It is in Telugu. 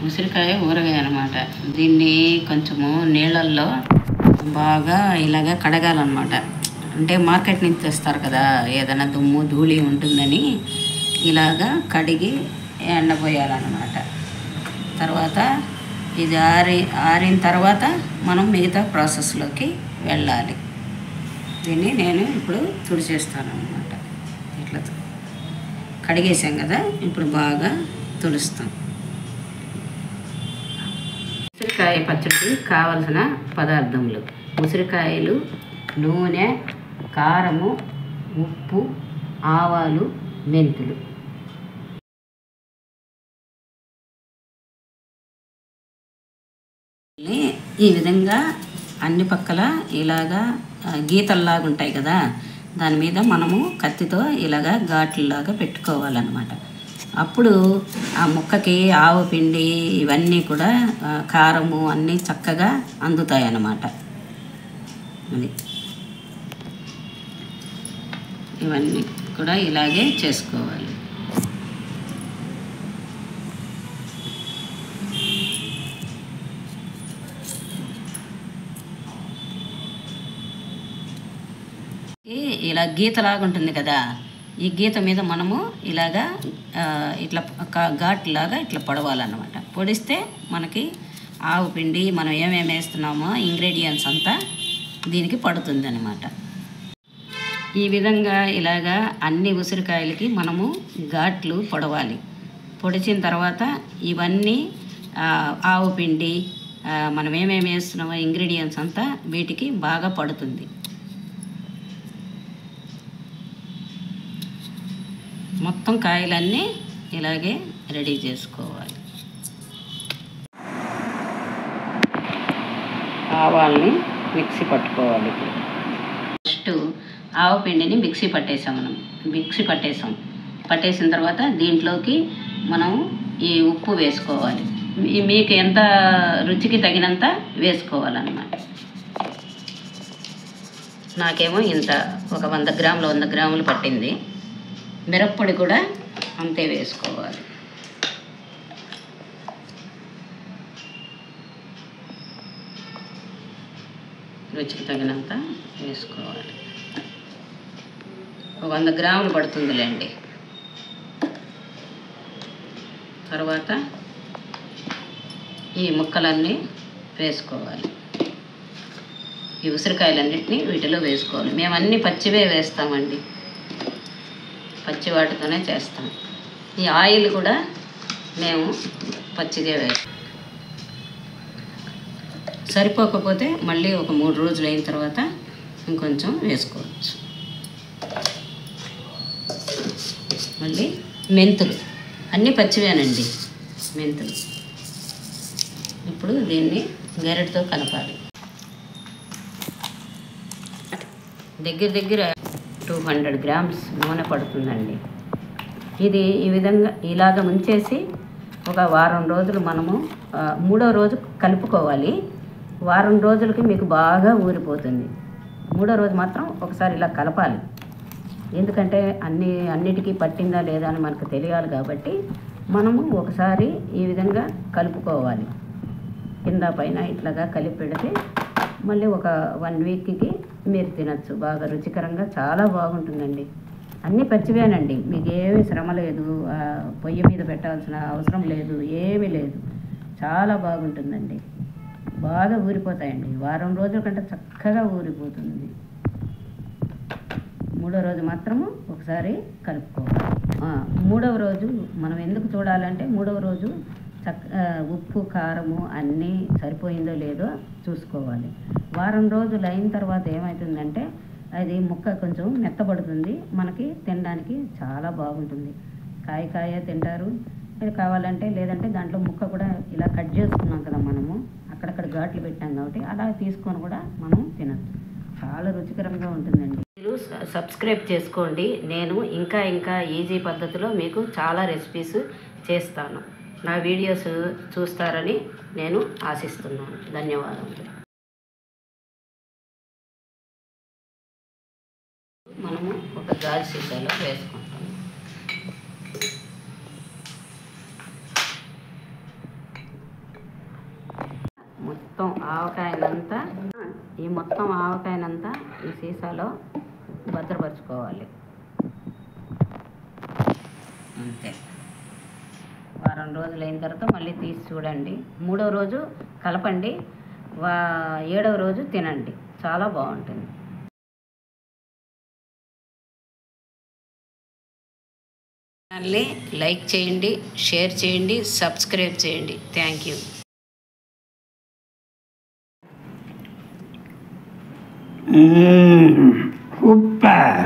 ఉసిరికాయ ఊరగాయ అన్నమాట. దీన్ని కొంచెము నీళ్ళల్లో బాగా ఇలాగ కడగాలన్నమాట. అంటే మార్కెట్ నుంచి తెస్తారు కదా, ఏదైనా దుమ్ము ధూళి ఉంటుందని ఇలాగా కడిగి ఎండపోయాలన్నమాట. తర్వాత ఇది ఆరిన తర్వాత మనం మిగతా ప్రాసెస్లోకి వెళ్ళాలి. దీన్ని నేను ఇప్పుడు తుడిచేస్తాను అన్నమాట. ఇట్లా కడిగేసాం కదా, ఇప్పుడు బాగా తుడుస్తాం. ఉసిరికాయ పచ్చడికి కావలసిన పదార్థములు: ఉసిరికాయలు, నూనె, కారము, ఉప్పు, ఆవాలు, మెంతులు. ఈ విధంగా అన్ని పక్కల ఇలాగా గీతల్లాగా ఉంటాయి కదా, దాని మీద మనము కత్తితో ఇలాగా ఘాట్లలాగా పెట్టుకోవాలన్నమాట. అప్పుడు ఆ ముక్కకి ఆవు పిండి ఇవన్నీ కూడా కారము అన్నీ చక్కగా అందుతాయి అన్నమాట. అది ఇవన్నీ కూడా ఇలాగే చేసుకోవాలి. ఇలా గీతలాగా ఉంటుంది కదా, ఈ గీత మీద మనము ఇలాగా ఇట్లా ఘాట్లాగా ఇట్లా పొడవాలన్నమాట. పొడిస్తే మనకి ఆవు పిండి మనం ఏమేమి వేస్తున్నామో ఇంగ్రీడియంట్స్ అంతా దీనికి పడుతుంది అన్నమాట. ఈ విధంగా ఇలాగా అన్ని ఉసిరికాయలకి మనము ఘాట్లు పొడవాలి. పొడిచిన తర్వాత ఇవన్నీ ఆవు పిండి మనం ఏమేమి వేస్తున్నామో ఇంగ్రీడియంట్స్ అంతా వీటికి బాగా పడుతుంది. మొత్తం కాయలన్నీ ఇలాగే రెడీ చేసుకోవాలి. ఆవాల్ని మిక్సీ పట్టుకోవాలి. ఫస్ట్ ఆవు పిండిని మిక్సీ పట్టేసాం. పట్టేసిన తర్వాత దీంట్లోకి మనం ఈ ఉప్పు వేసుకోవాలి. మీకు ఎంత రుచికి తగినంత వేసుకోవాలన్నమాట. నాకేమో ఇంత ఒక 100 గ్రాములు పట్టింది. మిరప్పొడి కూడా అంతే వేసుకోవాలి. రుచికి తగినంత వేసుకోవాలి. ఒక 100 గ్రాములు పడుతుందిలేండి. తర్వాత ఈ ముక్కలన్నీ వేసుకోవాలి. ఈ ఉసిరికాయలన్నింటినీ వీటిలో వేసుకోవాలి. మేము అన్నీ పచ్చివే వేస్తామండి, పచ్చి వాటితోనే చేస్తాం. ఈ ఆయిల్ కూడా మేము పచ్చిదే వేస్తాం. సరిపోకపోతే మళ్ళీ ఒక 3 రోజులు అయిన తర్వాత ఇంకొంచెం వేసుకోవచ్చు. మళ్ళీ మెంతులు అన్నీ పచ్చివేనండి, మెంతులు. ఇప్పుడు దీన్ని గరిటెతో కలపాలి. దగ్గర 200 గ్రామ్స్ నూనె పడుతుందండి. ఇది ఈ విధంగా ఇలాగ ఉంచేసి ఒక వారం రోజులు మనము 3వ రోజు కలుపుకోవాలి. వారం రోజులకి మీకు బాగా ఊరిపోతుంది. 3వ రోజు మాత్రం ఒకసారి ఇలా కలపాలి. ఎందుకంటే అన్నిటికీ పట్టిందా లేదా అని మనకు తెలియాలి కాబట్టి మనము ఒకసారి ఈ విధంగా కలుపుకోవాలి. కింద పైన ఇట్లాగా కలిపి పెడితే మళ్ళీ ఒక 1 వీక్కి మీరు తినచ్చు. బాగా రుచికరంగా చాలా బాగుంటుందండి. అన్నీ పచ్చివేనండి, మీకు ఏమీ శ్రమ లేదు, పొయ్యి మీద పెట్టాల్సిన అవసరం లేదు, ఏమీ లేదు. చాలా బాగుంటుందండి, బాగా ఊరిపోతాయండి. వారం రోజుల కంటే చక్కగా ఊరిపోతుంది. 3వ రోజు మాత్రము ఒకసారి కలుపుకోవాలి. 3వ రోజు మనం ఎందుకు చూడాలంటే 3వ రోజు ఉప్పు కారము అన్నీ సరిపోయిందో లేదో చూసుకోవాలి. వారం రోజులు అయిన తర్వాత ఏమవుతుందంటే అది ముక్క కొంచెం మెత్తబడుతుంది, మనకి తినడానికి చాలా బాగుంటుంది. కాయ తింటారు. ఇది కావాలంటే లేదంటే దాంట్లో ముక్క కూడా ఇలా కట్ చేసుకున్నాం కదా, మనము అక్కడక్కడ ఘాట్లు పెట్టాం కాబట్టి అలా తీసుకొని కూడా మనం తినచ్చు. చాలా రుచికరంగా ఉంటుందండి. మీరు సబ్స్క్రైబ్ చేసుకోండి. నేను ఇంకా ఈజీ పద్ధతిలో మీకు చాలా రెసిపీస్ చేస్తాను. నా వీడియోస్ చూస్తారని నేను ఆశిస్తున్నాను. ధన్యవాదములు. మనము ఒక గాజు సీసాలో వేసుకుంటాము. మొత్తం ఆవకాయనంతా ఈ సీసాలో భద్రపరచుకోవాలి. అంతే. వారం రోజులు అయిన తర్వాత మళ్ళీ తీసి చూడండి. 3వ రోజు కలపండి, 7వ రోజు తినండి. చాలా బాగుంటుంది. ఛానల్ని లైక్ చేయండి, షేర్ చేయండి, సబ్స్క్రైబ్ చేయండి. Thank you. సూపర్.